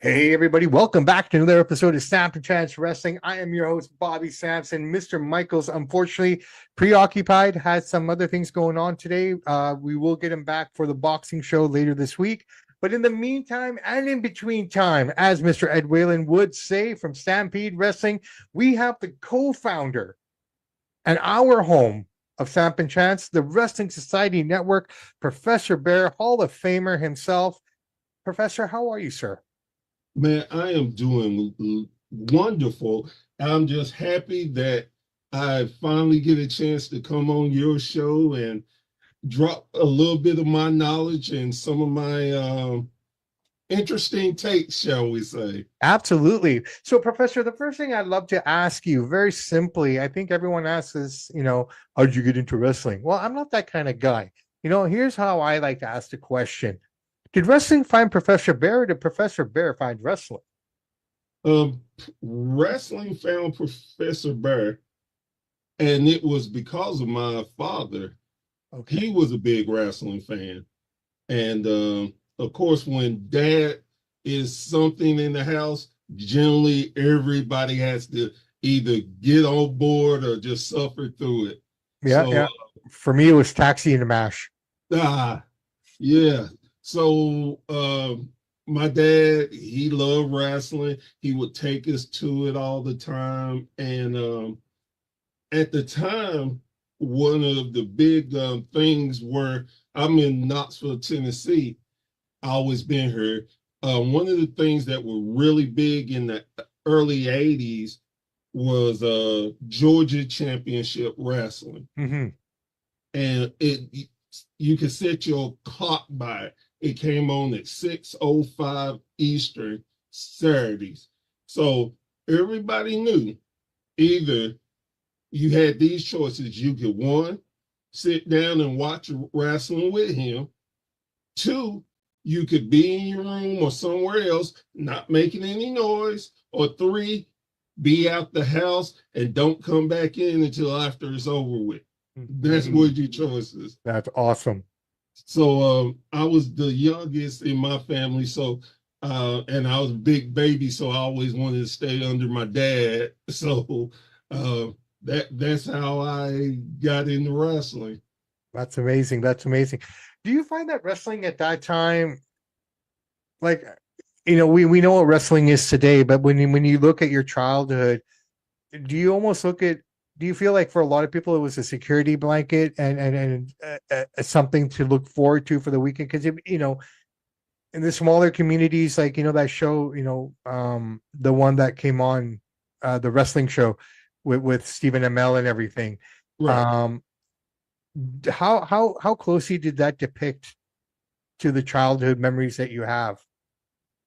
Hey everybody, welcome back to another episode of Samp Chance Wrestling. I am your host, Bobby Sampson. Mr. Michaels, unfortunately, preoccupied, has some other things going on today. We will get him back for the boxing show later this week. But in the meantime, and in between time, as Mr. Ed Whalen would say from Stampede Wrestling, we have the co-founder and our home of Samp Chance, the Wrestling Society Network, Professor Bear, Hall of Famer himself. Professor, how are you, sir? Man, I am doing wonderful. I'm just happy that I finally get a chance to come on your show and drop a little bit of my knowledge and some of my interesting takes, shall we say. Absolutely. So, Professor, the first thing I'd love to ask you very simply, I think everyone asks is, how'd you get into wrestling? Well, I'm not that kind of guy. Here's how I like to ask the question. Did wrestling find Professor Bear or did Professor Bear find wrestling? Wrestling found Professor Bear, and it was because of my father. Okay. He was a big wrestling fan. And of course, when dad is something in the house, generally everybody has to either get on board or just suffer through it. Yeah, So, yeah. For me, it was Taxi and the Mash. ah, yeah. So, my dad, he loved wrestling. He would take us to it all the time. And at the time, one of the big things were I'm in Knoxville, Tennessee. I always been here. One of the things that were really big in the early '80s was Georgia Championship Wrestling, Hmm. and it you could set your clock by it. It came on at 6:05 Eastern Saturdays, so everybody knew either you had these choices. You could one sit down and watch wrestling with him. Two, you could be in your room or somewhere else, not making any noise. Or three, be out the house and don't come back in until after it's over with. That's Hmm. what your choices. That's awesome. So I was the youngest in my family, so and I was a big baby, so I always wanted to stay under my dad. So uh, that's how I got into wrestling. That's amazing. That's amazing. Do you find that wrestling at that time, like, we know what wrestling is today, but when you look at your childhood, do you almost look at do you feel like for a lot of people it was a security blanket and something to look forward to for the weekend? Because in the smaller communities, like that show, the one that came on, the wrestling show with Stephen Amell and everything. Right. um how closely did that depict to the childhood memories that you have?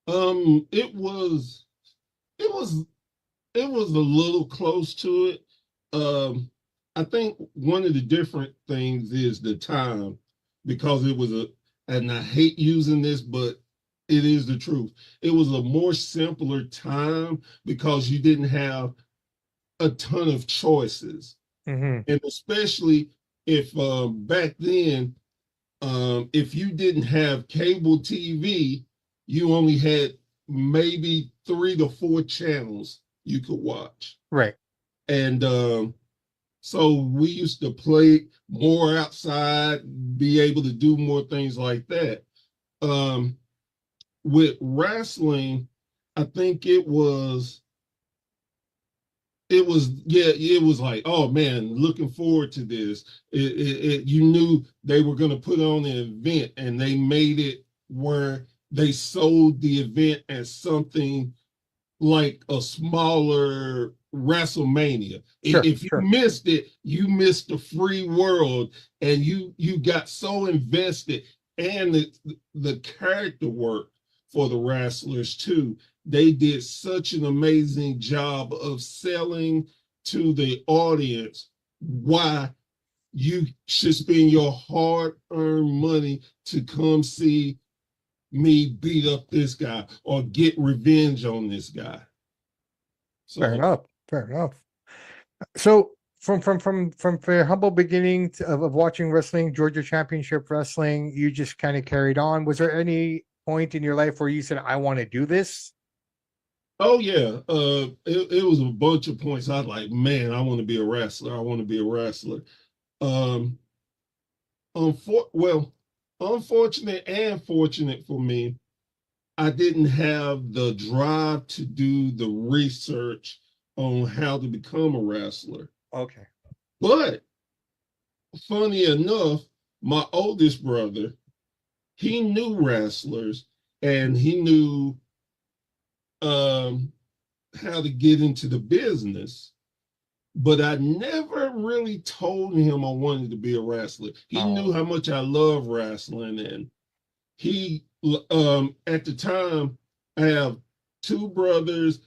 It was it was it was a little close to it. Um, I think one of the different things is the time because it was and I hate using this, but it is the truth. It was a more simpler time because you didn't have a ton of choices. Hmm. And especially if back then, if you didn't have cable TV, you only had maybe 3 to 4 channels you could watch. Right. And so we used to play more outside, be able to do more things like that. Um, with wrestling, I think it was like, oh man, looking forward to this. You knew they were going to put on an event, and they made it where they sold the event as something like a smaller WrestleMania. Sure, If you sure. missed it, you missed the free world, and you got so invested, and the character work for the wrestlers too. They did such an amazing job of selling to the audience why you should spend your hard-earned money to come see me beat up this guy or get revenge on this guy. Fair So enough. Fair enough. So from your humble beginning of watching wrestling, Georgia Championship Wrestling, you just kind of carried on. Was there any point in your life where you said, "I want to do this"? Oh yeah. It was a bunch of points. I was like, man, I want to be a wrestler. I want to be a wrestler. Um, well, unfortunate and fortunate for me, I didn't have the drive to do the research on how to become a wrestler. Okay. But funny enough, my oldest brother, he knew wrestlers and he knew um, how to get into the business. But I never really told him I wanted to be a wrestler. He knew Oh, how much I love wrestling, and he at the time I have two brothers,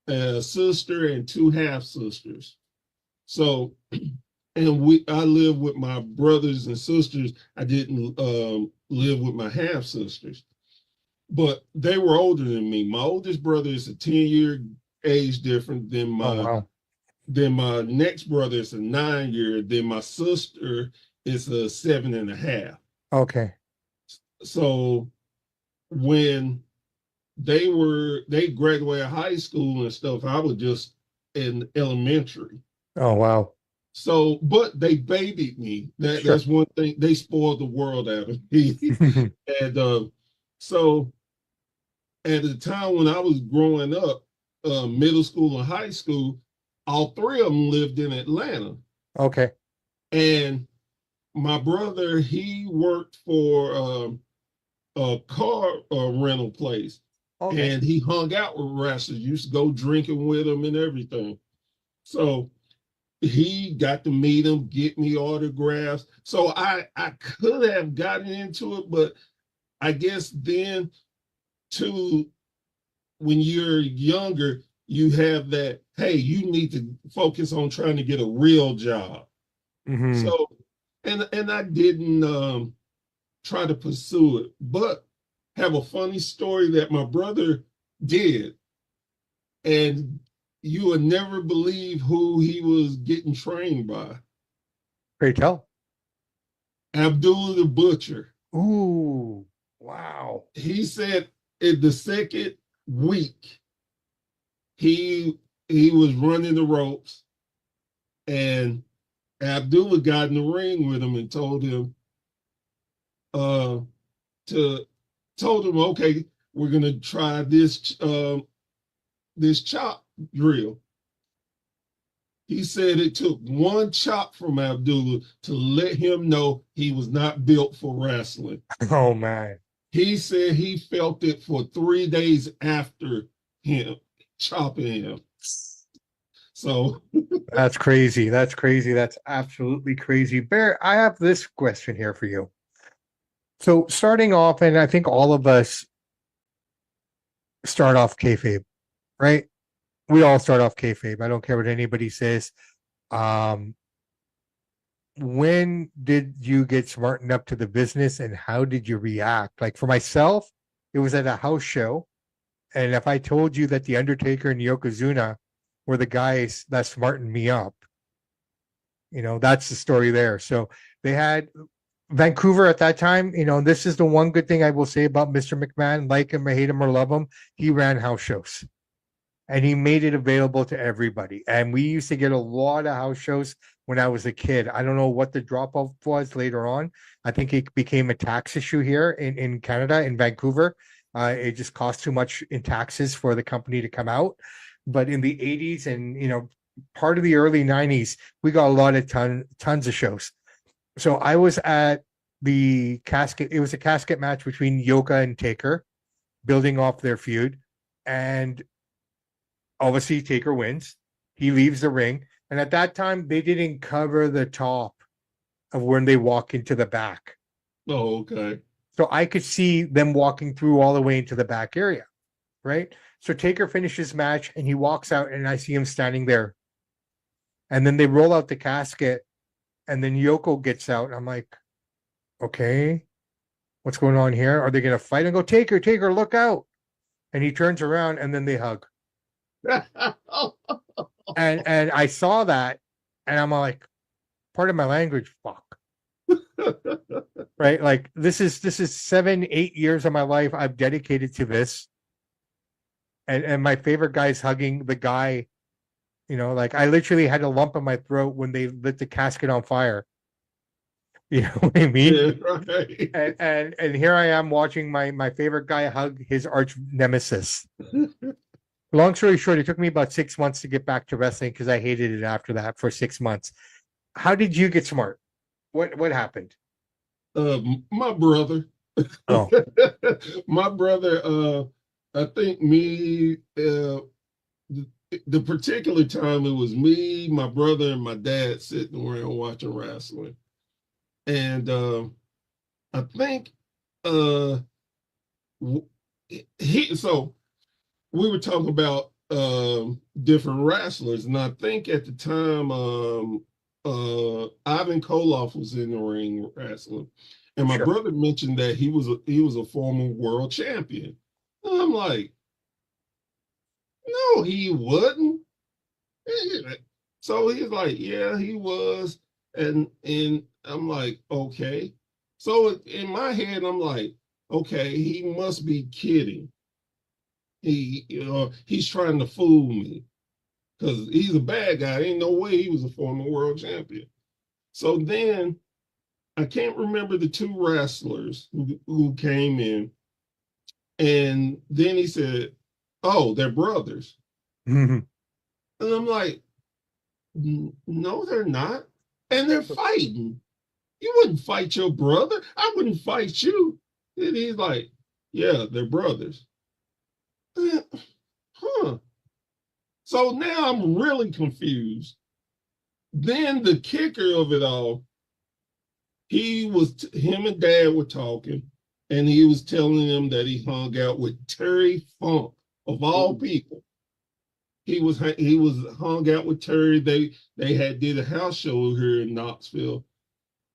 a sister, and two half sisters. So, and I live with my brothers and sisters. I didn't live with my half sisters, but they were older than me. My oldest brother is a 10-year age different than oh my wow. then my next brother is a 9-year. Then my sister is a 7.5. Okay. So when they graduated high school and stuff, I was just in elementary. Oh wow. So, but they babied me. Sure. That's one thing. They spoiled the world out of me. And so at the time when I was growing up, middle school and high school, all three of them lived in Atlanta. Okay. And my brother, he worked for a car rental place, Okay. and he hung out with wrestlers. Used to go drinking with them and everything. So he got to meet him, get me autographs. So I could have gotten into it, but I guess then too, when you're younger, you have that. Hey, you need to focus on trying to get a real job. Hmm. So, and I didn't try to pursue it, but have a funny story that my brother did, and you would never believe who he was getting trained by. Great tell. Abdullah the Butcher. Ooh. Wow. He said in the second week, he he was running the ropes, and Abdullah got in the ring with him and uh, to told him, okay, we're gonna try this chop drill. He said it took one chop from Abdullah to let him know he was not built for wrestling. Oh man. He said he felt it for 3 days after him chopping him. So, That's crazy. That's crazy. That's absolutely crazy. Bear, I have this question here for you. So starting off, and I think all of us start off kayfabe, right? We all start off kayfabe. I don't care what anybody says. Um, when did you get smartened up to the business and how did you react? Like for myself, it was at a house show. And if I told you that the Undertaker and Yokozuna were the guys that smartened me up, that's the story there. So they had Vancouver at that time. This is the one good thing I will say about Mr. McMahon. Like him or hate him or love him, he ran house shows and he made it available to everybody. And we used to get a lot of house shows when I was a kid. I don't know what the drop off was later on. I think it became a tax issue here in Canada, in Vancouver. It just cost too much in taxes for the company to come out. But in the 80s and part of the early 90s, we got a lot of tons of shows. So I was at the casket. It was a casket match between Yoka and Taker, building off their feud. And obviously, Taker wins. He leaves the ring. And at that time, they didn't cover the top of when they walk into the back. oh, okay. So I could see them walking through all the way into the back area, right? So Taker finishes match and he walks out and I see him standing there. And then they roll out the casket and then Yoko gets out. And I'm like, okay, what's going on here? Are they going to fight? And go, Taker, Taker, look out. And he turns around and then they hug. And I saw that and I'm like, part of my language, fuck. Right? Like this is 7, 8 years of my life I've dedicated to this. and my favorite guy is hugging the guy. Like I literally had a lump in my throat when they lit the casket on fire. You know what I mean? Yeah, right. And here I am watching my favorite guy hug his arch nemesis. Long story short, it took me about 6 months to get back to wrestling because I hated it after that for 6 months. How did you get smart? What happened? My brother, Oh, my brother. I think me. The particular time it was me, my brother, and my dad sitting around watching wrestling, and I think uh he so we were talking about different wrestlers, and I think at the time Ivan Koloff was in the ring wrestling, and my sure. brother mentioned that he was a former world champion. And I'm like, no, he wasn't. So he's like, yeah, he was, and I'm like, okay. So in my head, I'm like, okay, he must be kidding. He's trying to fool me because he's a bad guy. Ain't no way he was a former world champion. So then I can't remember the two wrestlers who came in, and then he said, "Oh, they're brothers," and I'm like, No, they're not, and they're fighting. You wouldn't fight your brother. I wouldn't fight you. And he's like, "Yeah, they're brothers." Huh. So now I'm really confused. Then the kicker of it all, him and dad were talking, and he was telling them that he hung out with Terry Funk of all Ooh, people. He was hung out with Terry. They had did a house show here in Knoxville,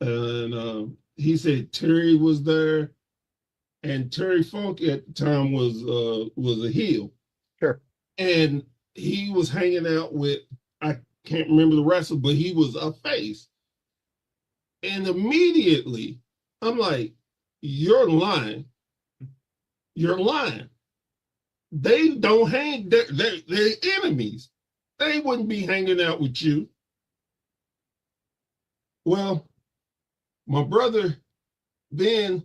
and he said Terry was there, and Terry Funk at the time was a heel, sure. and he was hanging out with, I can't remember the wrestler, but he was a face. And immediately, I'm like, "You're lying. You're lying. They don't hang. They're enemies. They wouldn't be hanging out with you." Well, my brother then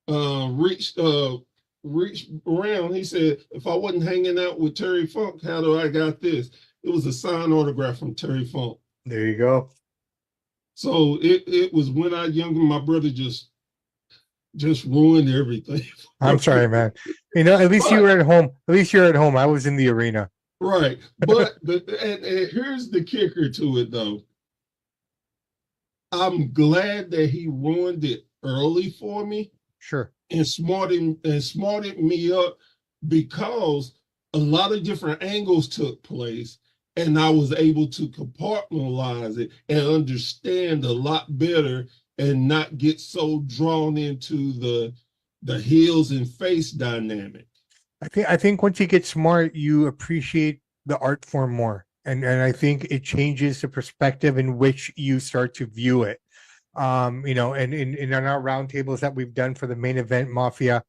reached around. He said, "If I wasn't hanging out with Terry Funk, how do I got this?" It was a signed autograph from Terry Funk. There you go. So it was when I younger, my brother just ruined everything I'm for me. sorry, man. At least you But were at home. At least you're at home. I was in the arena. right, but and here's the kicker to it though. I'm glad that he ruined it early for me Sure. and smarted me up, because a lot of different angles took place, and I was able to compartmentalize it and understand a lot better and not get so drawn into the heels and face dynamic. I think once you get smart, you appreciate the art form more. And I think it changes the perspective in which you start to view it. And in our roundtables that we've done for the main event Mafia,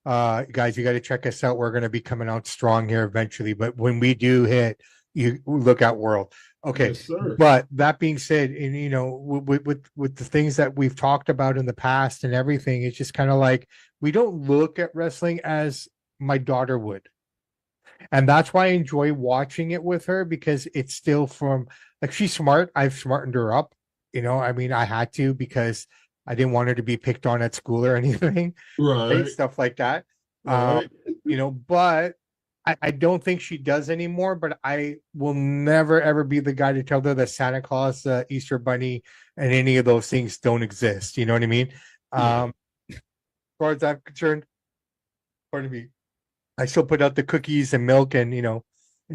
guys, you got to check us out. We're going to be coming out strong here eventually. But when we do hit, you look at World. Okay. Yes, sir. But that being said, and with the things that we've talked about in the past and everything, it's just kind of like we don't look at wrestling as my daughter would. And that's why I enjoy watching it with her because it's still from like she's smart. I've smartened her up. I mean, I had to because I didn't want her to be picked on at school or anything, right? Right, Stuff like that. Um, right. but I don't think she does anymore. But I will never ever be the guy to tell her that Santa Claus, Easter Bunny, and any of those things don't exist. You know what I mean? Yeah. As far as I'm concerned, pardon me, I still put out the cookies and milk and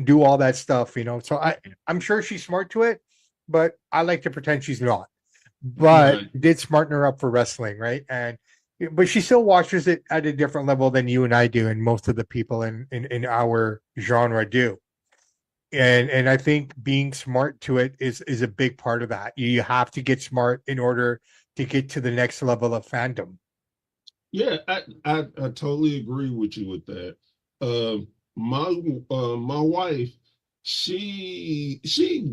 do all that stuff. So I'm sure she's smart to it, but I like to pretend she's not. But Right. did smarten her up for wrestling, right? But she still watches it at a different level than you and I do, and most of the people in our genre do. And I think being smart to it is a big part of that. You have to get smart in order to get to the next level of fandom. Yeah, I totally agree with you with that. my wife, she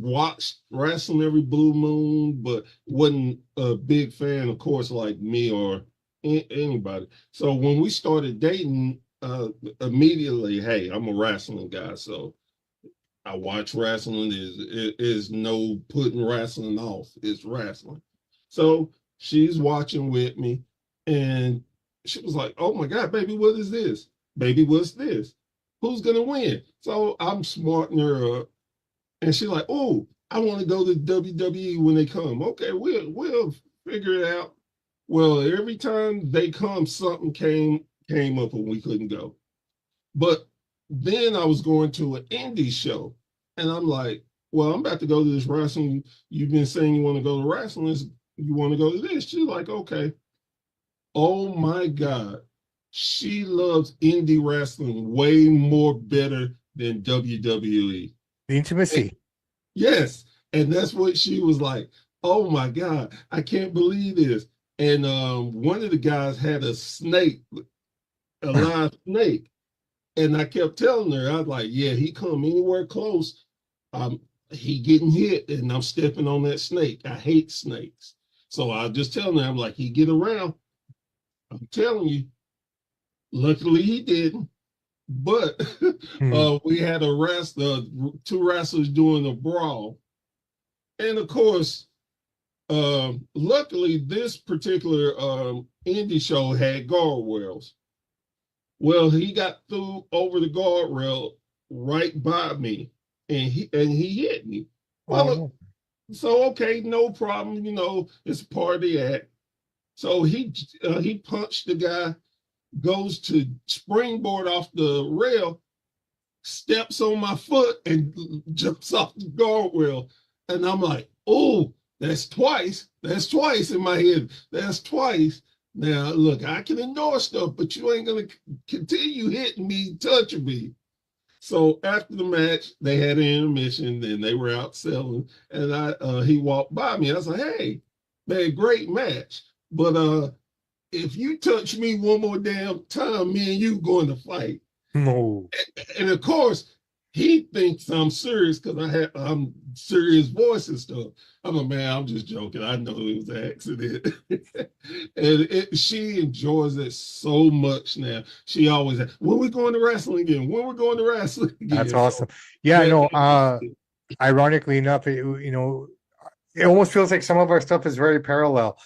watched wrestling every blue moon, but wasn't a big fan, of course, like me or anybody. So when we started dating, immediately, hey, I'm a wrestling guy, so I watch wrestling. Is no putting wrestling off. It's wrestling. So she's watching with me, and she was like, "Oh my God, baby, what is this? Baby, what's this? Who's gonna win?" So I'm smarting her up, and she's like, "Oh, I want to go to WWE when they come. Okay, we'll figure it out." Well, every time they come, something came up and we couldn't go. But then I was going to an indie show, and I'm like, well, I'm about to go to this wrestling. You've been saying you want to go to wrestling. You want to go to this? She's like, okay. Oh my God. She loves indie wrestling way more better than WWE. The And intimacy. yes. And that's what she was like. Oh my God. I can't believe this. And one of the guys had a snake, a live snake. And I kept telling her, I was like, yeah, he come anywhere close, he getting hit, and I'm stepping on that snake. I hate snakes. So I just telling her, I'm like, he get around. I'm telling you. Luckily he didn't. But Hmm. we had two wrestlers doing a brawl. And of course, luckily this particular indie show had guardrails. Well, he got through over the guardrail right by me, and he hit me. Oh Well, no. so okay, no problem. It's part of the act. So he punched the guy, goes to springboard off the rail, steps on my foot, and jumps off the guardrail. And I'm like, oh, that's twice. That's twice in my head. That's twice. Now, look, I can ignore stuff, but you ain't going to continue hitting me, touching me. So after the match, they had an intermission and they were out selling. And he walked by me. I was like, hey, man, great match. But if you touch me one more damn time, me and you going to fight. No. And of course, he thinks I'm serious because I'm serious voice and stuff. I'm a man. I'm just joking. I know it was an accident, and she enjoys it so much now. She always, when we going to wrestling again? When we're going to wrestling That's again? awesome. So Yeah, that no, that was it. ironically enough, it almost feels like some of our stuff is very parallel.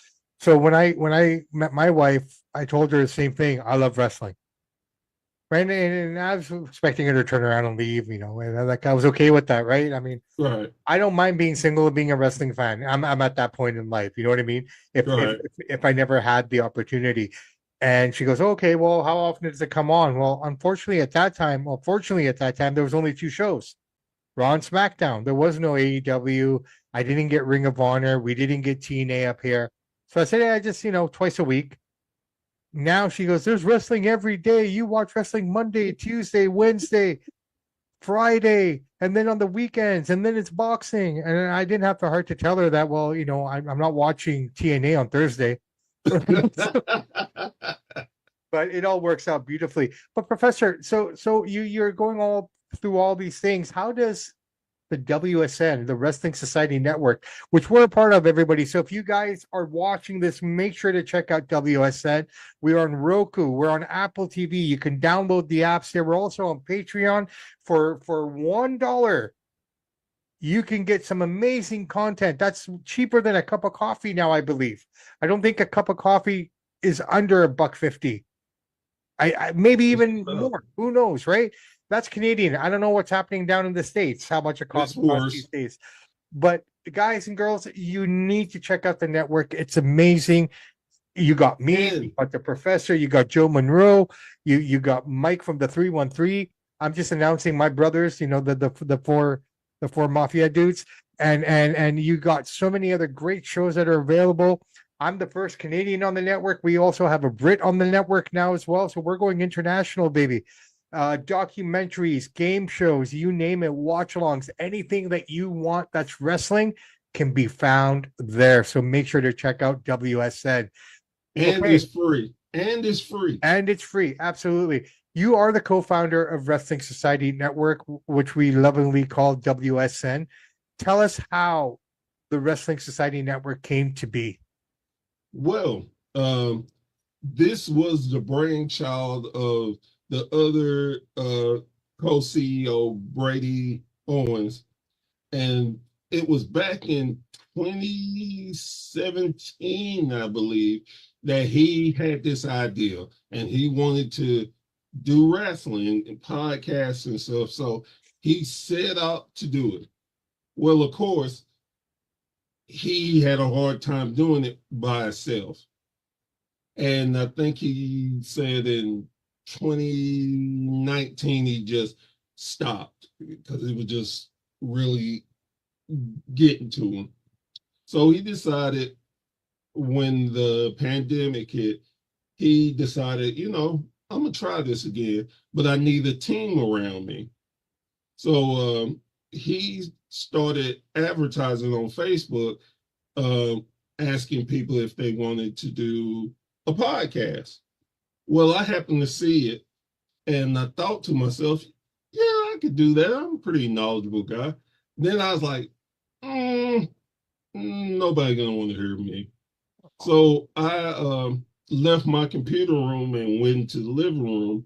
So when I met my wife, I told her the same thing. I love wrestling. Right. And I was expecting her to turn around and leave, and like I was okay with that, right? I mean, Right, I don't mind being single and being a wrestling fan. I'm at that point in life. You know what I mean? If if right. if, if I never had the opportunity. And she goes, okay, well, how often does it come on? Well, fortunately at that time, there was only two shows, Raw and SmackDown. There was no AEW. I didn't get Ring of Honor. We didn't get TNA up here. So I said, yeah, just, twice a week. Now she goes, there's wrestling every day. You watch wrestling Monday, Tuesday, Wednesday, Friday, and then on the weekends, and then it's boxing. And I didn't have the heart to tell her that, well, I'm not watching TNA on Thursday. But it all works out beautifully. But Professor, so you're going all through all these things. How does the WSN, the Wrestling Society Network, which we're a part of, everybody. So if you guys are watching this, make sure to check out WSN. We're on Roku, we're on Apple TV. You can download the apps there. We're also on Patreon for $1. You can get some amazing content. That's cheaper than a cup of coffee now, I believe. I don't think a cup of coffee is under $1.50. I maybe even more. Who knows, right? That's Canadian. I don't know what's happening down in the States, how much a It's coffee costs these worse. days. But guys and girls, you need to check out the network. It's amazing. You got me, you And got the professor, you got Joe Monroe, you got Mike from the 313. I'm just announcing my brothers, the four mafia dudes, and you got so many other great shows that are available. I'm the first Canadian on the network. We also have a Brit on the network now as well. So we're going international, baby. Documentaries, game shows, you name it, watch alongs, anything that you want that's wrestling can be found there. So make sure to check out WSN. and Okay. it's free. And it's free. And it's free. Absolutely. you are the co-founder of Wrestling Society Network, which we lovingly call WSN. Tell us how the Wrestling Society Network came to be. Well, this was the brainchild of the other co-CEO, Brady Owens, and it was back in 2017, I believe, that he had this idea, and he wanted to do wrestling and podcasts and stuff. So he set out to do it. Well, of course, he had a hard time doing it by himself. And I think he said in 2019 he just stopped because it was just really getting to him. So he decided when the pandemic hit, he decided, I'm gonna try this again, but I need a team around me. So he started advertising on Facebook, um, asking people if they wanted to do a podcast. Well, I happened to see it, and I thought to myself, yeah, I could do that. I'm a pretty knowledgeable guy. Then I was like, nobody gonna want to hear me. So I left my computer room and went into the living room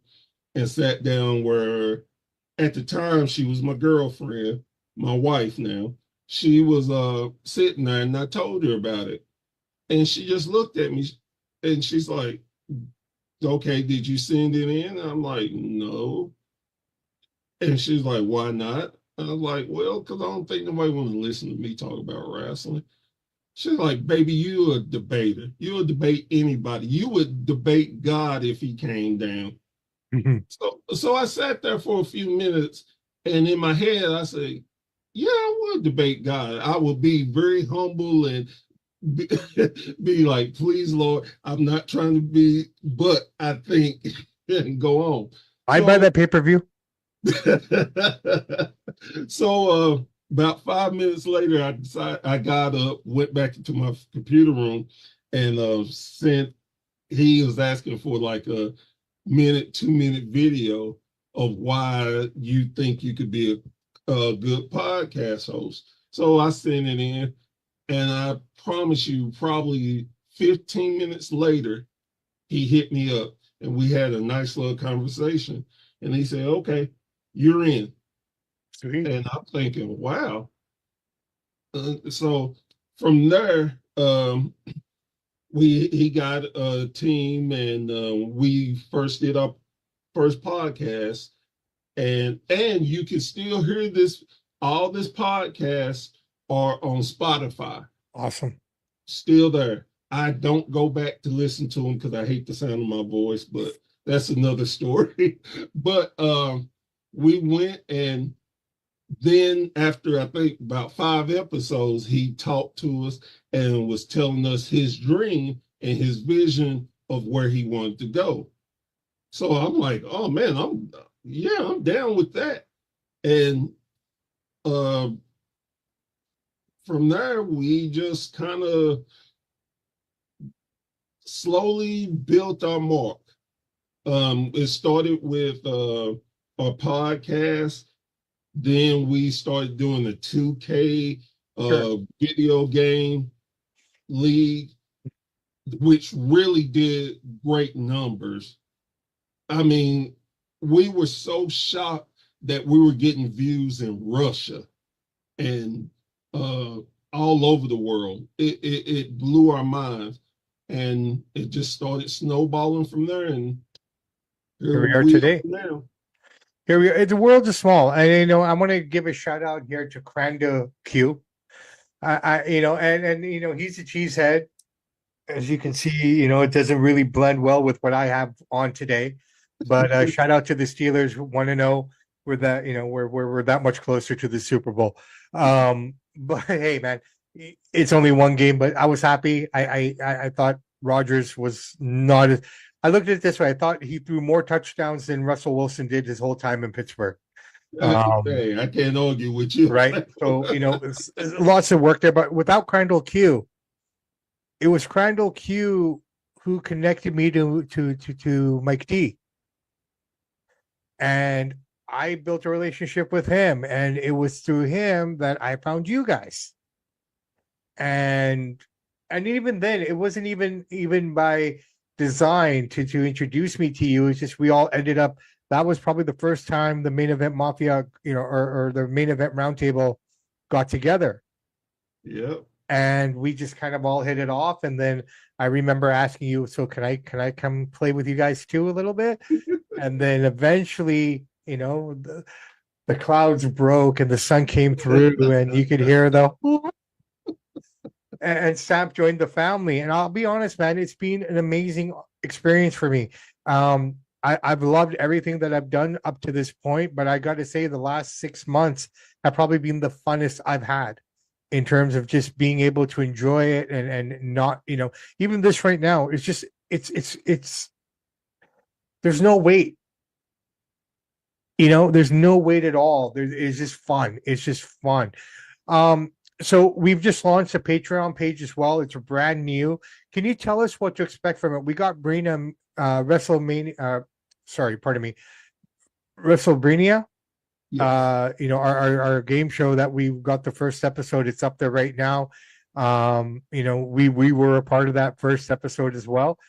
and sat down where at the time she was my girlfriend, my wife now. She was sitting there and I told her about it. And she just looked at me and she's like, okay, did you send it in? And I'm like, no. And she's like, why not? I was like, well, because I don't think nobody want to listen to me talk about wrestling. She's like, baby, you a debater. You'll debate anybody. You would debate God if he came down. So I sat there for a few minutes, and in my head, I say, yeah, I would debate God. I would be very humble and be, be like, please, Lord, I'm not trying to be, but I think, and go on. I buy that pay-per-view. So about 5 minutes later, I got up, went back into my computer room, and sent. He was asking for like a minute, 2 minute video of why you think you could be a good podcast host. So I sent it in, and I promise you, probably 15 minutes later, he hit me up, and we had a nice little conversation. And he said, "Okay, you're in." Sweet. And I'm thinking, wow. So from there, he got a team, and we first did our first podcast, and you can still hear this. All this podcasts are on Spotify. Awesome. Still there. I don't go back to listen to them because I hate the sound of my voice, but that's another story. But we went, and then after I think about 5 episodes, he talked to us and was telling us his dream and his vision of where he wanted to go. So I'm like, oh man, I'm down with that. And uh, from there, we just kind of slowly built our mark. It started with our podcast. Then we started doing the 2K video game league, which really did great numbers. I mean, we were so shocked that we were getting views in Russia and all over the world. It blew our minds, and it just started snowballing from there. And Here we are today. Now. Here we are. The world is small, and I want to give a shout out here to Crandall Q. And he's a cheesehead. As you can see, it doesn't really blend well with what I have on today. But shout out to the Steelers who want to know we're that we're that much closer to the Super Bowl. But hey, man, it's only one game, but I was happy. I thought Rodgers was not. I looked at it this way. I thought he threw more touchdowns than Russell Wilson did his whole time in Pittsburgh. Hey, I can't argue with you. Right. So, it's lots of work there, but without Crandall Q, it was Crandall Q who connected me to Mike D. and I built a relationship with him, and it was through him that I found you guys. And even then, it wasn't even by design to introduce me to you. It's just we all ended up. That was probably the first time the main event mafia, or the main event roundtable got together, Yep. and we just kind of all hit it off. And then I remember asking you, so can I come play with you guys too a little bit? And then eventually, the clouds broke and the sun came through, and you could hear the and Samp joined the family. And I'll be honest, man, it's been an amazing experience for me. I've loved everything that I've done up to this point, but I got to say, the last 6 months have probably been the funnest I've had in terms of just being able to enjoy it, and not, even this right now. It's just it's there's no wait. There's no wait at all. It's just fun. It's just fun. Um, so we've just launched a Patreon page as well. It's brand new. Can you tell us what to expect from it? We got Brina WrestleMania. Sorry, pardon me, WrestleMania. Yes. Our game show that we got the first episode. It's up there right now. We were a part of that first episode as well,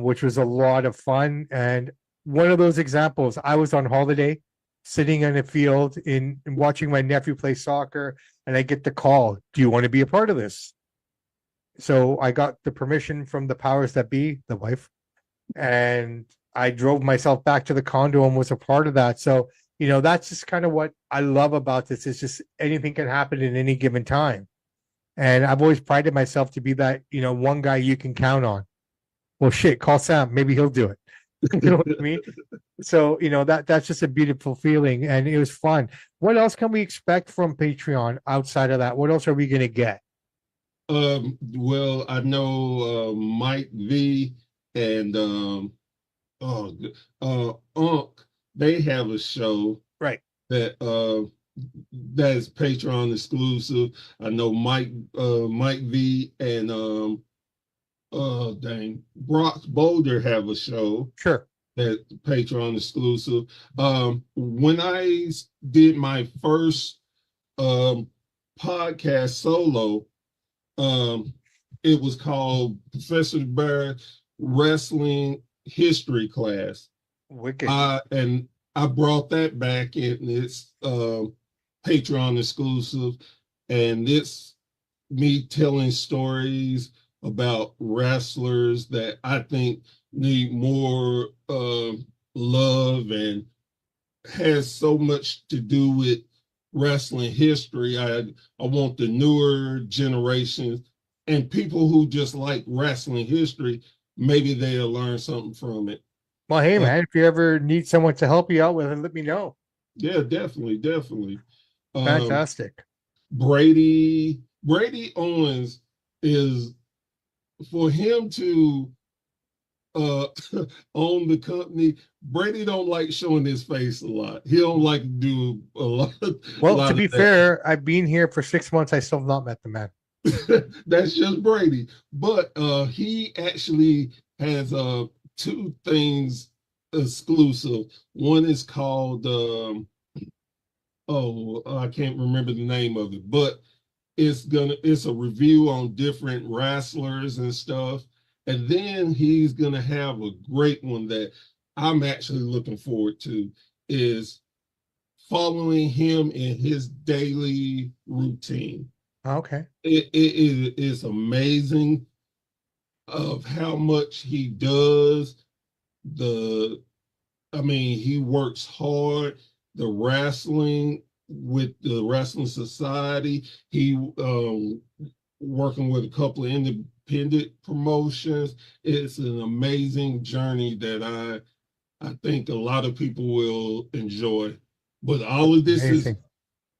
which was a lot of fun. And one of those examples, I was on holiday, sitting in a field in watching my nephew play soccer, and I get the call, "Do you want to be a part of this?" So I got the permission from the powers that be, the wife, and I drove myself back to the condo and was a part of that. So, that's just kind of what I love about this. It's just anything can happen in any given time. And I've always prided myself to be that, one guy you can count on. Well, shit, call Sam. Maybe he'll do it. You know what I mean? So, that's just a beautiful feeling, and it was fun. What else can we expect from Patreon outside of that? What else are we going to get? Well, I know Mike V and oh Unc, they have a show Right. that is Patreon exclusive. I know Mike V and Brock Boulder have a show Sure. that Patreon exclusive. When I did my first podcast solo, it was called Professor Bear Wrestling History Class. Wicked. And I brought that back, and it's Patreon exclusive, and it's me telling stories about wrestlers that I think need more love, and has so much to do with wrestling history. I want the newer generations and people who just like wrestling history, maybe they'll learn something from it. Well, hey, man, if you ever need someone to help you out with it, let me know. Yeah, definitely. Um, Fantastic. Brady Owens is, for him to uh own the company. Brady don't like showing his face a lot. He don't like to do a lot, Well, to of be that. fair, I've been here for 6 months. I still have not met the man. That's just Brady. But he actually has two things exclusive. One is called I can't remember the name of it, but it's a review on different wrestlers and stuff. And then he's gonna have a great one that I'm actually looking forward to, is following him in his daily routine. Okay. It is amazing of how much he does. The I mean, he works hard. The wrestling, with the Wrestling Society, he working with a couple of independent promotions. It's an amazing journey that I think a lot of people will enjoy. But Amazing.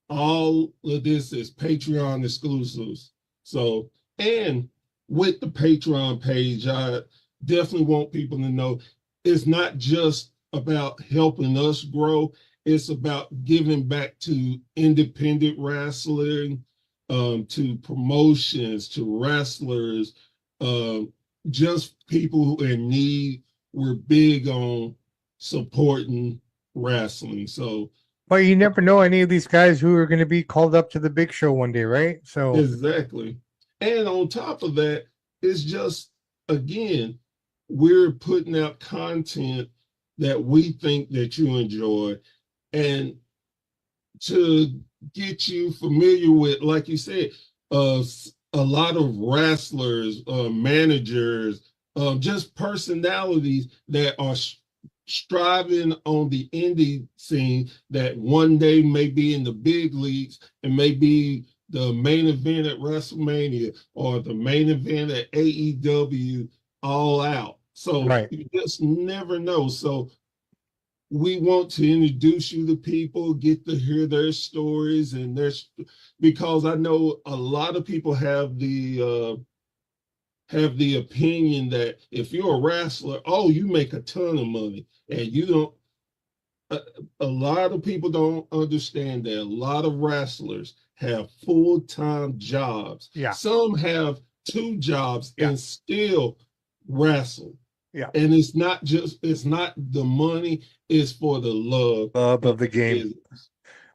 all of this is Patreon exclusives. So, and with the Patreon page, I definitely want people to know it's not just about helping us grow, it's about giving back to independent wrestling, to promotions, to wrestlers, um, just people who are in need. We're big on supporting wrestling. So But you never know any of these guys who are going to be called up to the big show one day, right? So exactly. And on top of that, it's just, again, we're putting out content that we think that you enjoy. And to get you familiar with, like you said, uh, a lot of wrestlers, managers, just personalities that are striving on the indie scene that one day may be in the big leagues and may be the main event at WrestleMania or the main event at AEW All Out. So right. you just never know. So we want to introduce you to people, get to hear their stories and because I know a lot of people have the opinion that if you're a wrestler, oh, you make a ton of money, and you don't. A, a lot of people don't understand that a lot of wrestlers have full-time jobs. Yeah. Some have two jobs Yeah. and still wrestle. Yeah. And it's not the money, it's for the love Love of of the the game. business.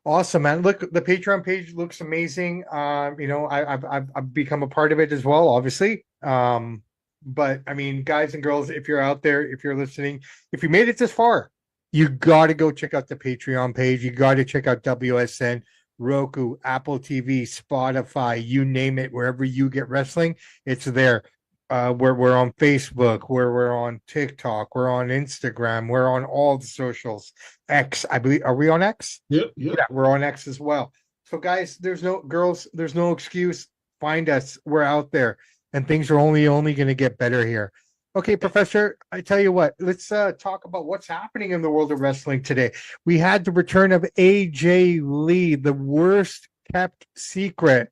Awesome, man. Look, the Patreon page looks amazing. I've become a part of it as well, obviously. But I mean, guys and girls, if you're out there, if you're listening, if you made it this far, you got to go check out the Patreon page. You got to check out WSN, Roku, Apple TV, Spotify, you name it, wherever you get wrestling, it's there. We're on Facebook, we're on TikTok, we're on Instagram, we're on all the socials. X, I believe. Are we on X? Yep, yep. Yeah, we're on X as well. So, guys, there's no girls, there's no excuse. Find us. We're out there, and things are only going to get better here. Okay, Professor, I tell you what, let's talk about what's happening in the world of wrestling today. We had the return of AJ Lee, the worst kept secret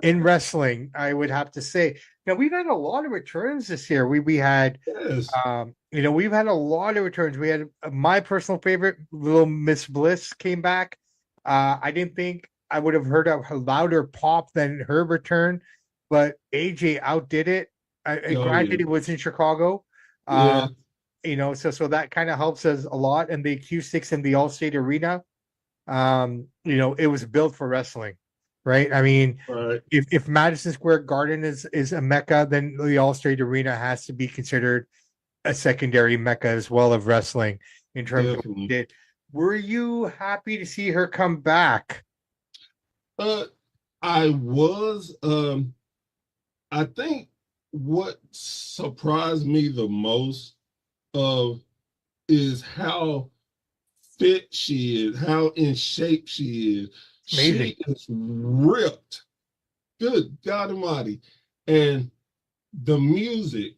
in wrestling, I would have to say. Now, we've had a lot of returns this year. We had Yes. we've had a lot of returns. We had my personal favorite, Little Miss Bliss, came back. I didn't think I would have heard a louder pop than her return, but AJ outdid it. Oh Granted, yeah. it was in Chicago, Yeah. so that kind of helps us a lot. And the Q6 in the Allstate Arena, it was built for wrestling, right? I mean, Right. if Madison Square Garden is a mecca, then the Allstate Arena has to be considered a secondary mecca as well of wrestling in terms of what Definitely. it did. Were you happy to see her come back? Uh, I was. I think what surprised me the most of is how fit she is, how in shape she is. Amazing. She is ripped. Good God Almighty. And the music,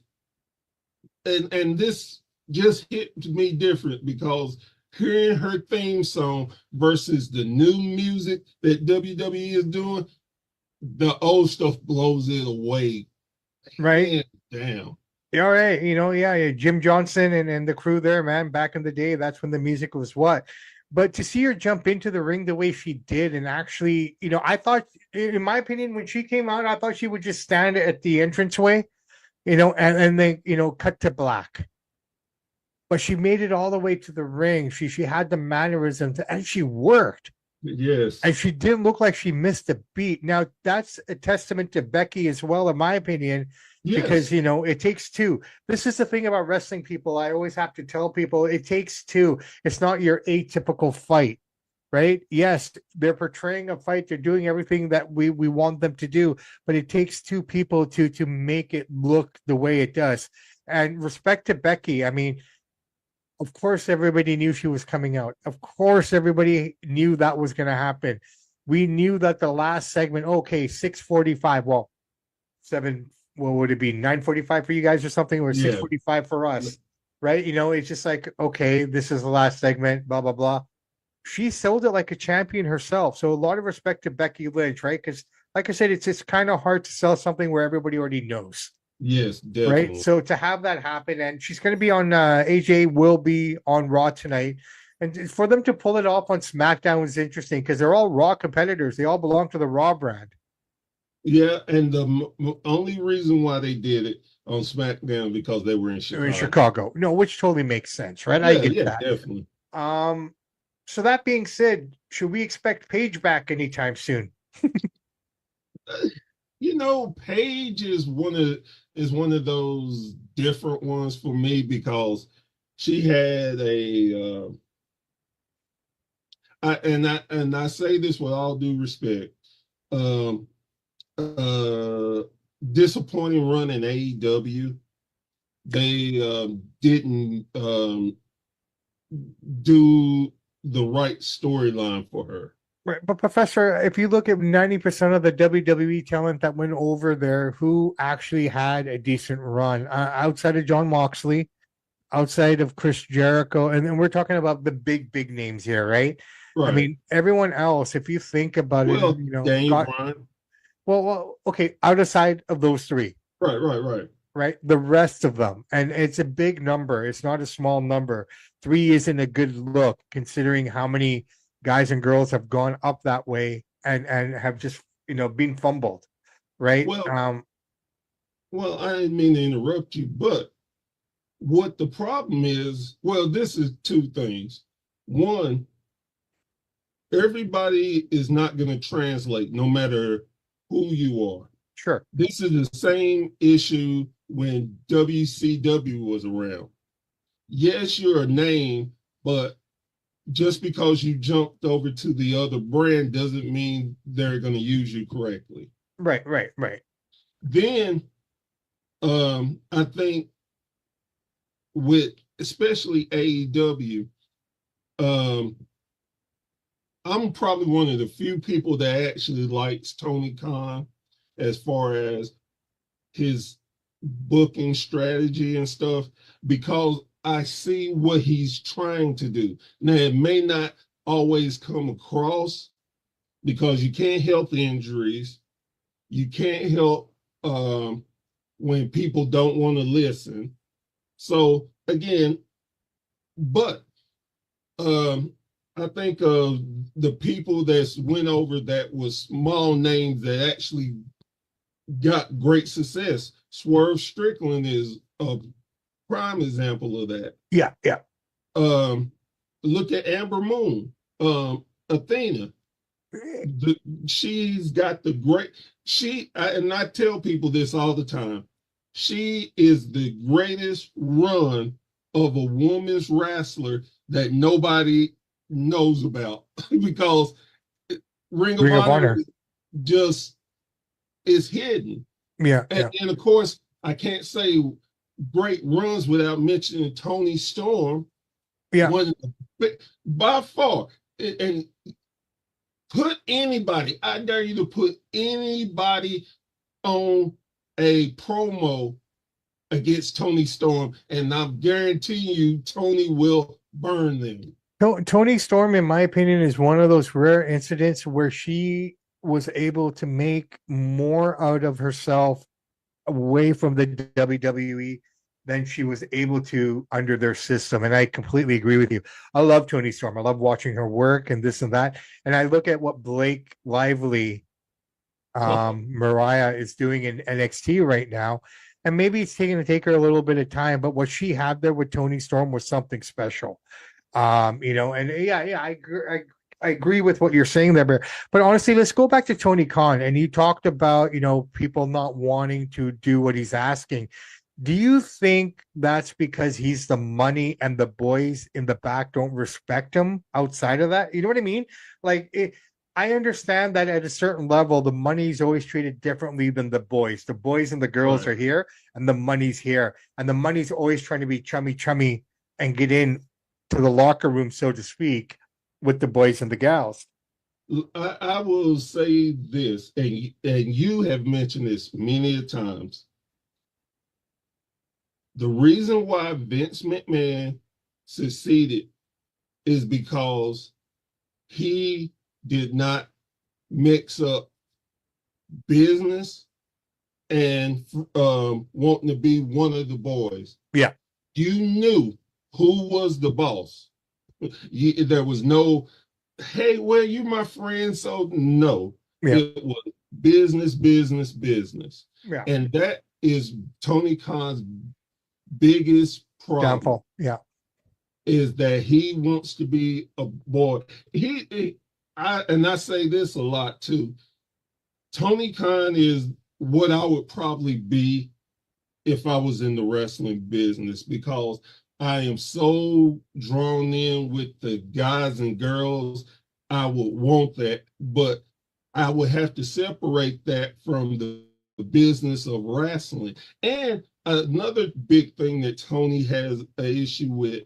and this just hit me different because hearing her theme song versus the new music that WWE is doing, the old stuff blows it away. Right? Hands down. Yeah, all right. Yeah. Jim Johnson and the crew there, man, back in the day, that's when the music was what. But to see her jump into the ring the way she did, and actually, I thought, in my opinion, when she came out, I thought she would just stand at the entranceway, and then, cut to black. But she made it all the way to the ring. She had the mannerisms, and she worked. Yes. And she didn't look like she missed a beat. Now, that's a testament to Becky as well, in my opinion, because, Yes. it takes two. This is the thing about wrestling, people. I always have to tell people it takes two. It's not your atypical fight, right? Yes, they're portraying a fight. They're doing everything that we want them to do, but it takes two people to make it look the way it does. And respect to Becky. I mean, of course, everybody knew she was coming out. Of course, everybody knew that was going to happen. We knew that the last segment, okay, 6:45. Well, what would it be? 9:45 for you guys or something, or Yeah. 6:45 for us, right? It's just like, okay, this is the last segment, blah, blah, blah. She sold it like a champion herself. So a lot of respect to Becky Lynch, right? Because, like I said, it's kind of hard to sell something where everybody already knows. Yes, Right. definitely. So to have that happen, and she's going to be on, AJ will be on Raw tonight. And for them to pull it off on SmackDown was interesting because they're all Raw competitors. They all belong to the Raw brand. Yeah, and the only reason why they did it on SmackDown because they were in They're in Chicago. Chicago. No, which totally makes sense, right? I Yeah, get yeah, that. definitely. So that being said, should we expect Paige back anytime soon? You know, Paige is one of those different ones for me because she had and I say this with all due respect, um, uh, disappointing run in AEW. They didn't do the right storyline for her. Right. But Professor, if you look at 90% of the WWE talent that went over there, who actually had a decent run outside of John Moxley, outside of Chris Jericho, and then we're talking about the big names here, right? I Right. mean, everyone else, if you think about it, Well, Dane got Bryan. okay, outside of those three, Right. right? The rest of them, and it's a big number. It's not a small number. Three isn't a good look considering how many guys and girls have gone up that way and have just been fumbled, right? Well, I didn't mean to interrupt you, but what the problem is, well, this is two things. One, everybody is not going to translate no matter who you are. Sure. This is the same issue when WCW was around. Yes, you're a name, but just because you jumped over to the other brand doesn't mean they're going to use you correctly. Right. Then I think with especially AEW, um, I'm probably one of the few people that actually likes Tony Khan as far as his booking strategy and stuff because I see what he's trying to do. Now, it may not always come across because you can't help injuries. You can't help when people don't want to listen. So, again, but I think of the people that went over that was small names that actually got great success. Swerve Strickland is a prime example of that. Yeah. Um, Look at Amber Moon, Athena. She's got the great. And I tell people this all the time. She is the greatest run of a woman's wrestler that nobody knows about because Ring of Ring of Honor Honor. just is hidden. Yeah. And of course, I can't say great runs without mentioning Tony Storm. Yeah. One by far, and put anybody, I dare you to put anybody on a promo against Tony Storm, and I'm guaranteeing you Tony will burn them. Tony Storm, in my opinion, is one of those rare incidents where she was able to make more out of herself away from the WWE than she was able to under their system. And I completely agree with you. I love Tony Storm. I love watching her work and this and that. And I look at what Blake Lively, Mariah is doing in NXT right now. And maybe it's taking to take her a little bit of time, but what she had there with Tony Storm was something special. And yeah, I agree with what you're saying there, but honestly, let's go back to Tony Khan. And you talked about, people not wanting to do what he's asking. Do you think that's because he's the money and the boys in the back don't respect him outside of that? You know what I mean? Like I understand that at a certain level, the money's always treated differently than the boys. The boys and the girls Right. are here, and the money's here, and the money's always trying to be chummy and get in to the locker room, so to speak, with the boys and the gals. I will say this, and you have mentioned this many times. The reason why Vince McMahon succeeded is because he did not mix up business and wanting to be one of the boys. Yeah. You knew who was the boss. There was no, hey, well, you my friend, so no. Yeah. It was business. Yeah. And that is Tony Khan's biggest problem. Downfall. Yeah. is that he wants to be a boy. I say this a lot too. Tony Khan is what I would probably be if I was in the wrestling business, because I am so drawn in with the guys and girls. I would want that, but I would have to separate that from the business of wrestling. And another big thing that Tony has an issue with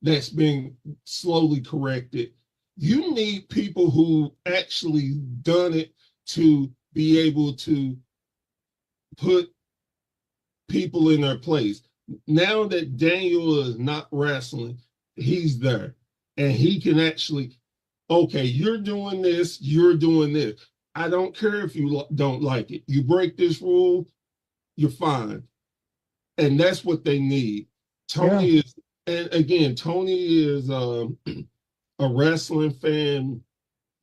that's being slowly corrected. You need people who actually done it to be able to put people in their place. Now that Daniel is not wrestling, he's there and he can actually, okay, you're doing this, you're doing this. I don't care if you don't like it. You break this rule, you're fine. And that's what they need. Yeah. Tony is, and again, Tony is a wrestling fan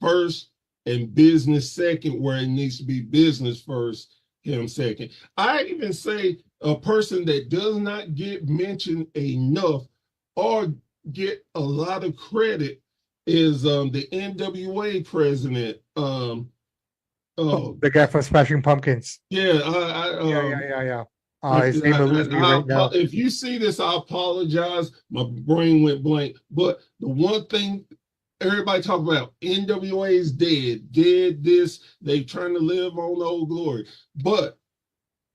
first and business second, where it needs to be business first, him second. I even say a person that does not get mentioned enough or get a lot of credit is the NWA president. The guy from Smashing Pumpkins. Yeah, Yeah. His name eludes me right now. if you see this, I apologize. My brain went blank. But the one thing everybody talk about, NWA is dead this. They trying to live on Old Glory. But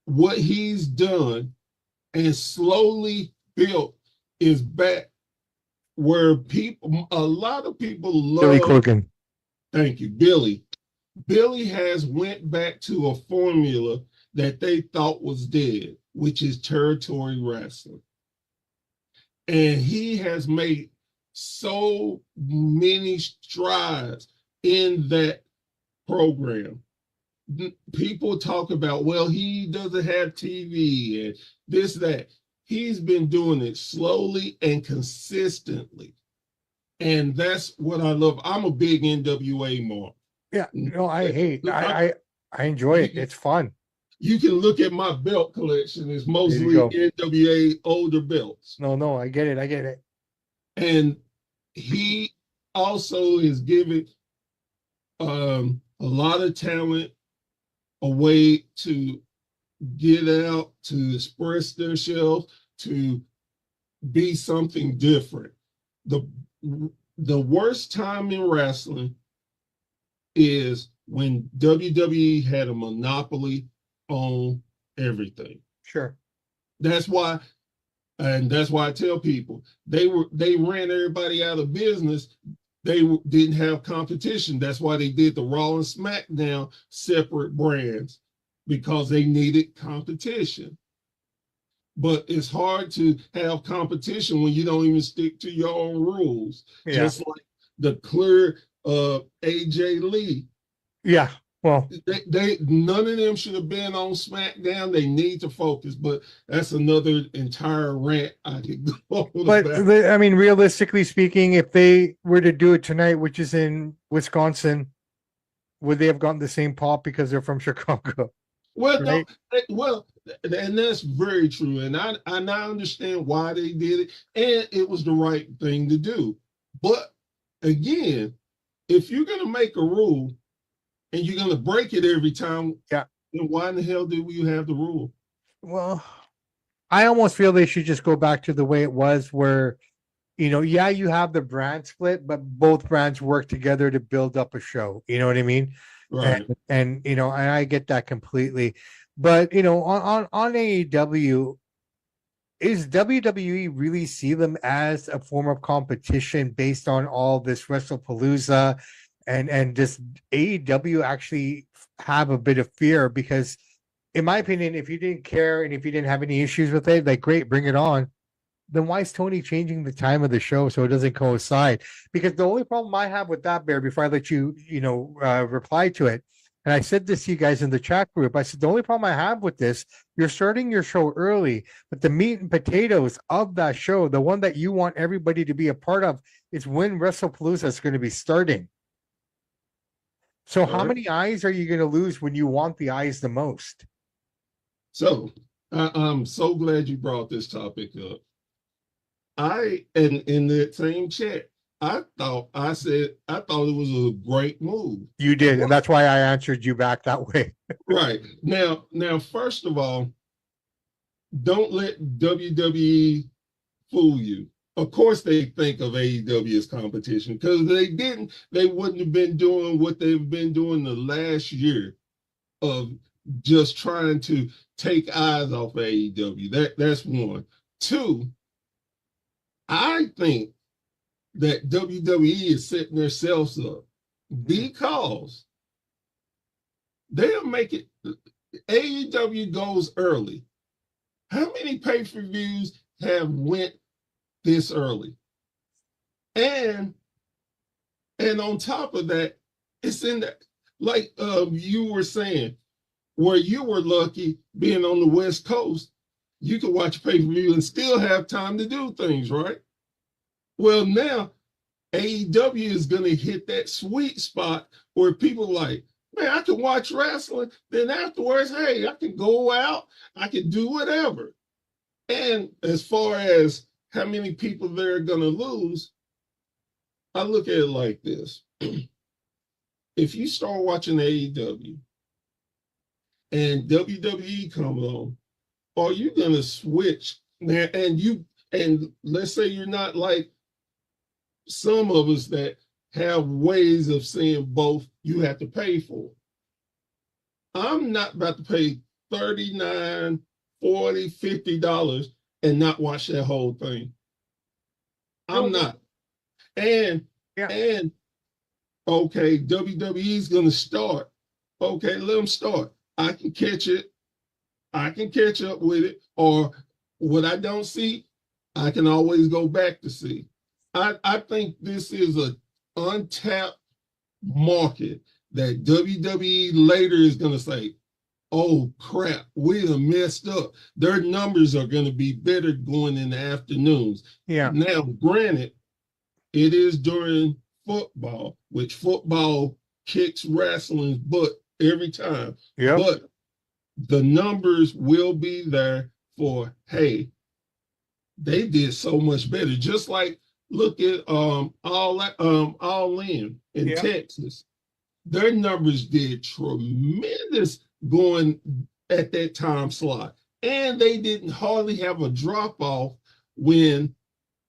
what he's done and slowly built is back where a lot of people Billy love. Corgan. Thank you, Billy. Billy has went back to a formula that they thought was dead, which is territory wrestling. And he has made so many strides in that program. People talk about, well, he doesn't have TV and this, that. He's been doing it slowly and consistently. And that's what I love. I'm a big NWA mark. Yeah, no, I enjoy it. It's fun. You can look at my belt collection. It's mostly NWA older belts. No, I get it. And he also is giving a lot of talent a way to get out, to express themselves, to be something different. The worst time in wrestling is when WWE had a monopoly on everything. Sure. That's why I tell people they ran everybody out of business. They didn't have competition. That's why they did the Raw and SmackDown separate brands, because they needed competition. But it's hard to have competition when you don't even stick to your own rules. Yeah. Just like the clear AJ Lee. Yeah. Well, they none of them should have been on SmackDown. They need to focus, but that's another entire rant I could go on. But I mean, realistically speaking, if they were to do it tonight, which is in Wisconsin, would they have gotten the same pop because they're from Chicago? Well, right? No, and that's very true, and I understand why they did it, and it was the right thing to do. But again, if you're gonna make a rule and you're going to break it every time, yeah, then why in the hell do you have the rule? Well, I almost feel they should just go back to the way it was, where, yeah, you have the brand split, but both brands work together to build up a show. You know what I mean? Right. And I get that completely. But, on AEW, is WWE really see them as a form of competition based on all this WrestlePalooza? And does AEW actually have a bit of fear? Because in my opinion, if you didn't care and if you didn't have any issues with it, like, great, bring it on. Then why is Tony changing the time of the show so it doesn't coincide? Because the only problem I have with that, Bear, before I let you, reply to it, and I said this to you guys in the chat group, I said, the only problem I have with this, you're starting your show early, but the meat and potatoes of that show, the one that you want everybody to be a part of, is when WrestlePalooza is going to be starting. So how many eyes are you going to lose when you want the eyes the most? So I'm so glad you brought this topic up. I and in that same chat, I thought it was a great move. You did, and that's why I answered you back that way. Right. Now, first of all, don't let WWE fool you. Of course, they think of AEW as competition because they didn't. They wouldn't have been doing what they've been doing the last year of just trying to take eyes off of AEW. That's one. Two, I think that WWE is setting themselves up because they'll make it. AEW goes early. How many pay-per-views have went this early? And on top of that, it's in the like you were saying, where you were lucky being on the West Coast, you could watch pay-per-view and still have time to do things, right? Well, now AEW is going to hit that sweet spot where people like, man, I can watch wrestling. Then afterwards, hey, I can go out, I can do whatever. And as far as how many people they're going to lose, I look at it like this. If you start watching AEW and WWE comes on, are you going to switch? And let's say you're not like some of us that have ways of seeing both, you have to pay for. I'm not about to pay 39, 40, $50 and not watch that whole thing. I'm not. And Yeah. and okay, WWE is gonna start. Okay, let them start. I can catch it. I can catch up with it. Or what I don't see, I can always go back to see. I think this is a untapped market that WWE later is going to say, oh crap, we done messed up. Their numbers are going to be better going in the afternoons. Yeah. Now, granted, it is during football, which football kicks wrestling's butt every time. Yeah. But the numbers will be there for, hey, they did so much better. Just like look at All in Texas. Their numbers did tremendous going at that time slot. And they didn't hardly have a drop off when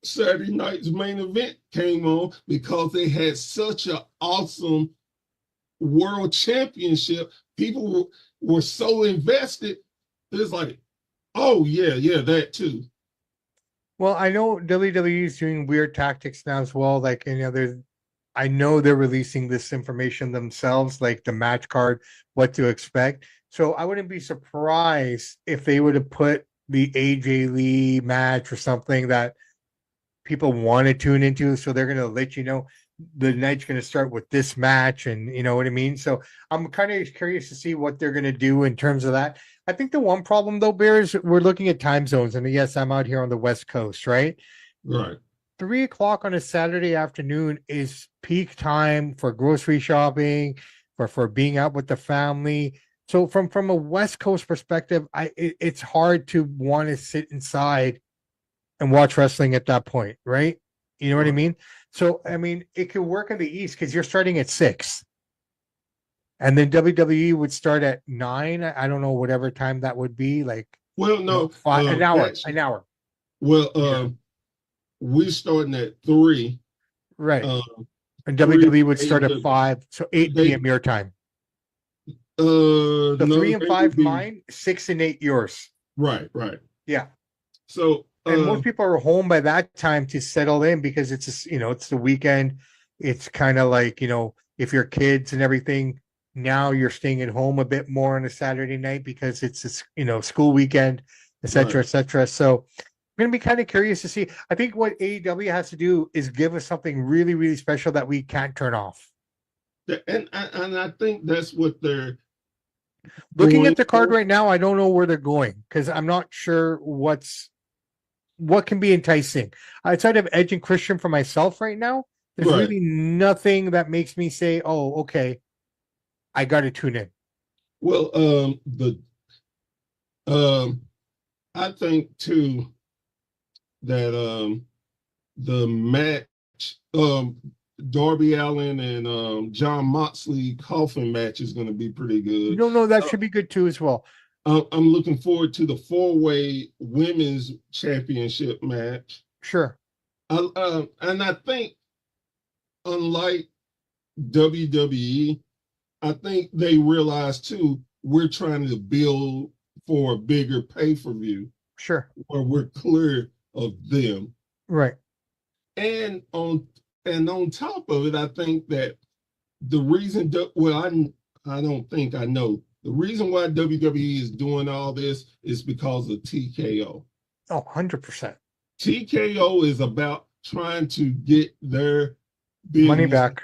Saturday night's main event came on because they had such an awesome world championship. People were so invested. It's like, oh, yeah, that too. Well, I know WWE is doing weird tactics now as well. Like, I know they're releasing this information themselves, like the match card, what to expect. So I wouldn't be surprised if they would have put the AJ Lee match or something that people want to tune into. So they're going to let you know the night's going to start with this match, and you know what I mean. So I'm kind of curious to see what they're going to do in terms of that. I think the one problem though, Bear, is we're looking at time zones, and yes, I'm out here on the West Coast, right? Right. 3 o'clock on a Saturday afternoon is peak time for grocery shopping, for being out with the family. So from a West Coast perspective, it's hard to want to sit inside and watch wrestling at that point, right? You know what I mean? So I mean, it could work in the East because you're starting at 6, and then WWE would start at 9. I don't know whatever time that would be. Like, well, no, an hour, actually, an hour. Well, we're starting at 3. Right. And WWE would start at 8, 5, so 8 p.m. your time. So So no, 3 and 5 mine, 6 and 8 yours. Right. Yeah. So and most people are home by that time to settle in because it's it's the weekend. It's kind of like, if your kids and everything, now you're staying at home a bit more on a Saturday night because it's school weekend, et cetera, et cetera. So I'm going to be kind of curious to see. I think what AEW has to do is give us something really, really special that we can't turn off. And I think that's what they're looking at the card right now. I don't know where they're going because I'm not sure what can be enticing outside of Edge and Christian for myself right now. There's really nothing that makes me say, "Oh, okay, I got to tune in." Well, I think too that the match, Darby Allin and John Moxley coffin match is going to be pretty good. No, that should be good too as well. I'm looking forward to the four-way women's championship match. Sure. And I think, unlike WWE, I think they realize too, we're trying to build for a bigger pay-per-view Sure. where we're clear of them. Right. And on top of it, I think that the reason, I don't think I know. The reason why WWE is doing all this is because of TKO. Oh, 100%. TKO is about trying to get their Money business back.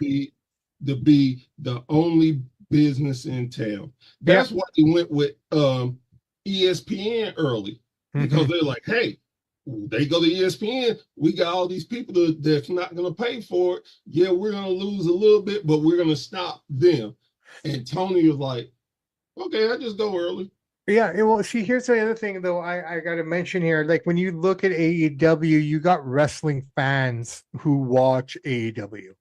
to be the only business in town. That's why they went with ESPN early, because they're like, hey, they go to ESPN, we got all these people that's not going to pay for it. Yeah, we're going to lose a little bit, but we're going to stop them. And Tony was like, okay, I just go early. Yeah, well, see, here's the other thing, though. I got to mention here, like when you look at AEW, you got wrestling fans who watch AEW.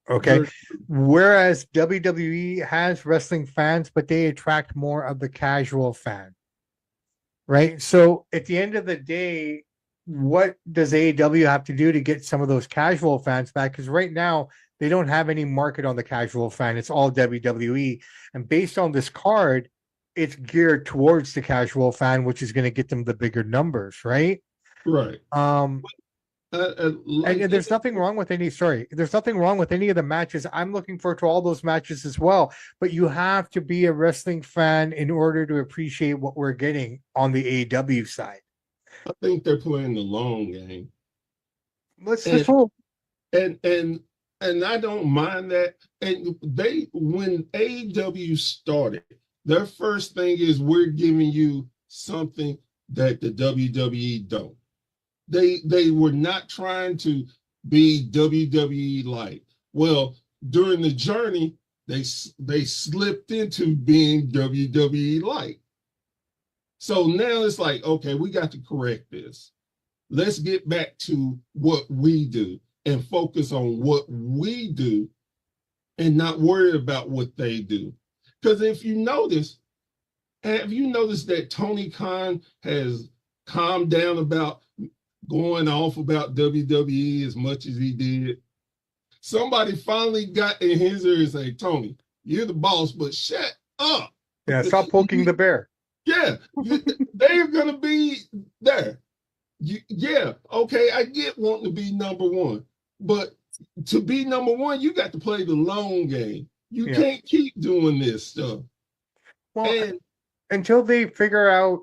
Okay, whereas WWE has wrestling fans, but they attract more of the casual fan, right? So at the end of the day, what does AEW have to do to get some of those casual fans back? Because right now they don't have any market on the casual fan; it's all WWE, and based on this card, it's geared towards the casual fan, which is going to get them the bigger numbers, right? Right. And there's nothing wrong with there's nothing wrong with any of the matches. I'm looking forward to all those matches as well. But you have to be a wrestling fan in order to appreciate what we're getting on the AEW side. I think they're playing the long game. Let's hope. And I don't mind that. And when AEW started, their first thing is we're giving you something that the WWE don't. They were not trying to be WWE like. Well, during the journey, they slipped into being WWE like. So now it's like, okay, we got to correct this. Let's get back to what we do and focus on what we do and not worry about what they do. Because if you notice, have you noticed that Tony Khan has calmed down about going off about WWE as much as he did? Somebody finally got in his ear and say, Tony, you're the boss, but shut up. Yeah, stop poking the bear. Yeah, they're going to be there. Yeah, okay, I get wanting to be number one, but to be number one, you got to play the long game. You can't keep doing this stuff. Well, until they figure out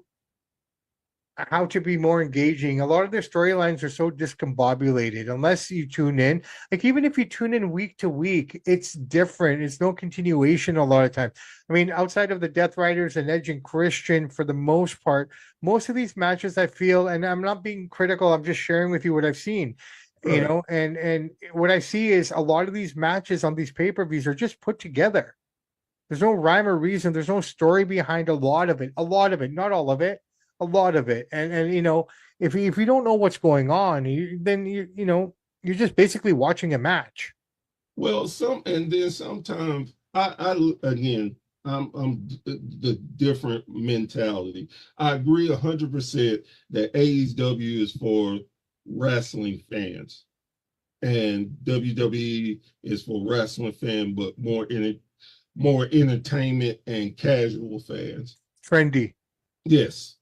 how to be more engaging, a lot of their storylines are so discombobulated unless you tune in. Like even if you tune in week to week, it's different. It's no continuation a lot of times. I mean, outside of the Death Riders and Edge and Christian, for the most part, most of these matches I feel, and I'm not being critical, I'm just sharing with you what I've seen. Right. You know, and what I see is a lot of these matches on these pay-per-views are just put together. There's no rhyme or reason. There's no story behind a lot of it. A lot of it, not all of it. A lot of it, and you know, if you don't know what's going on, then you're just basically watching a match. Well, then sometimes I again I'm the different mentality. I agree 100% that AEW is for wrestling fans, and WWE is for wrestling fans, but more entertainment and casual fans. Trendy. Yes.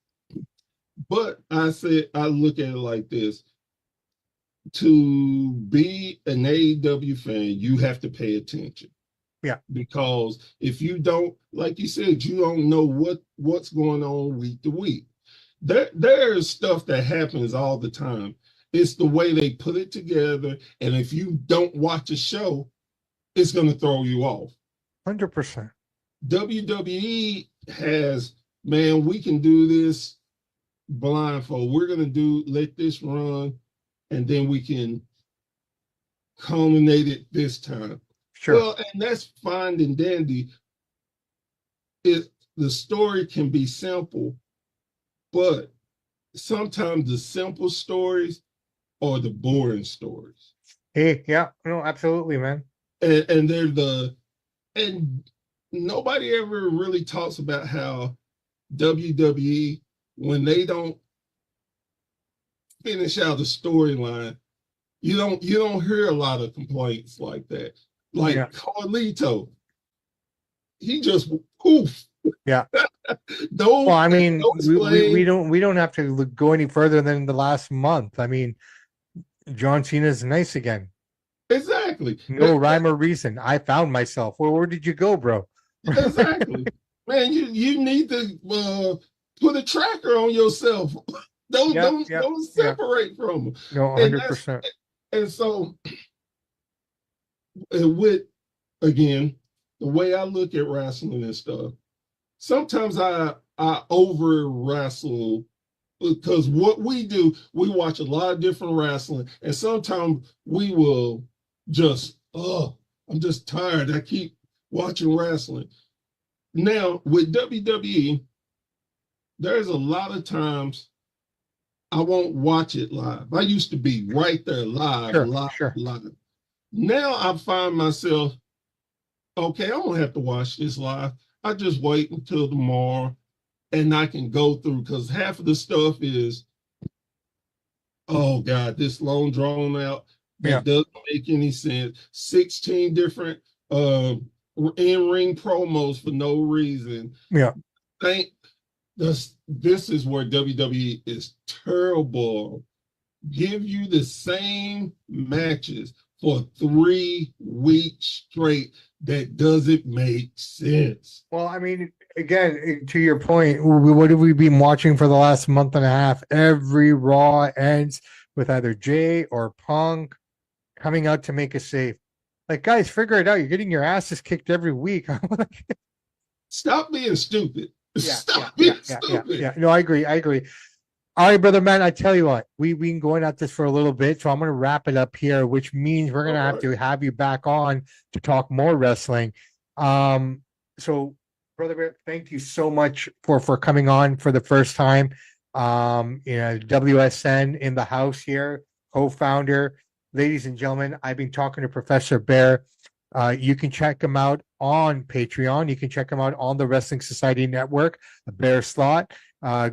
But I look at it like this. To be an AEW fan, you have to pay attention. Yeah. Because if you don't, like you said, you don't know what's going on week to week. There's stuff that happens all the time. It's the way they put it together. And if you don't watch a show, it's going to throw you off. 100%. WWE has, man, we can do this blindfold. We're going to let this run, and then we can culminate it this time. Sure. Well, and that's fine and dandy. The story can be simple, but sometimes the simple stories are the boring stories. Hey, yeah, no, absolutely, man. And they're and nobody ever really talks about how WWE, when they don't finish out the storyline, you don't hear a lot of complaints like that. Yeah, Like Carlito, he just poof. yeah. Well, No, I mean, no explain. we don't have to go any further than the last month. I mean, John Cena's nice again. Exactly. No rhyme or reason. I found myself. Well, where did you go, bro? Exactly. Man, you need to put a tracker on yourself. Don't Yeah, don't yeah, don't yeah. separate from them. No, And that's 100%. and so and with again the way I look at wrestling and stuff. Sometimes I over wrestle because what we do, we watch a lot of different wrestling, and sometimes we will just, oh, I'm just tired. I keep watching wrestling. Now with WWE, there's a lot of times I won't watch it live. I used to be right there live, Sure, live, sure. live. Now I find myself, okay, I don't have to watch this live. I just wait until tomorrow and I can go through because half of the stuff is, oh God, this long drawn out Yeah, that doesn't make any sense. 16 different in-ring promos for no reason. yeah. Thank this is where WWE is terrible. Give you the same matches for 3 weeks straight. That doesn't make sense. Well, I mean, again, to your point, what have we been watching for the last month and a half? Every Raw ends with either Jay or Punk coming out to make a save. Like, guys, figure it out. You're getting your asses kicked every week. Stop being stupid. Yeah, yeah, Stop yeah, being yeah, yeah, stupid. yeah. No, I agree. I agree. All right, brother man. I tell you what, we've been going at this for a little bit, so I'm going to wrap it up here, which means we're going All to have right. to have you back on to talk more wrestling. Um, so, brother Bear, thank you so much for coming on for the first time. WSN in the house here, co-founder, ladies and gentlemen. I've been talking to Professor Bear. You can check him out on Patreon. You can check him out on the Wrestling Society Network, the Bear Slot.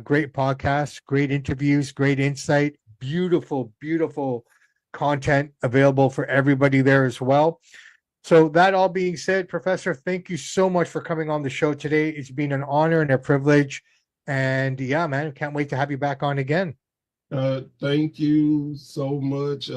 Great podcast, great interviews, great insight, beautiful, beautiful content available for everybody there as well. So, that all being said, Professor, thank you so much for coming on the show today. It's been an honor and a privilege. And yeah, man, can't wait to have you back on again. Thank you so much.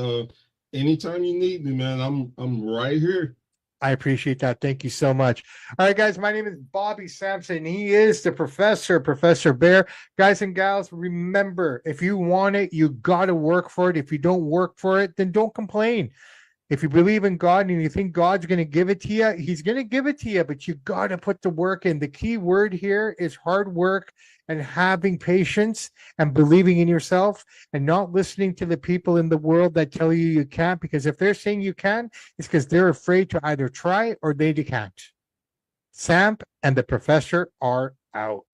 Anytime you need me, man, I'm right here. I appreciate that. Thank you so much. All right, guys, my name is Bobby Sampson. He is the professor, Professor Bear. Guys and gals, remember, if you want it, you got to work for it. If you don't work for it, then don't complain. If you believe in God and you think God's going to give it to you, He's going to give it to you, but you got to put the work in. The key word here is hard work and having patience and believing in yourself and not listening to the people in the world that tell you you can't, because if they're saying you can, it's because they're afraid to either try or they can't. Samp and the professor are out.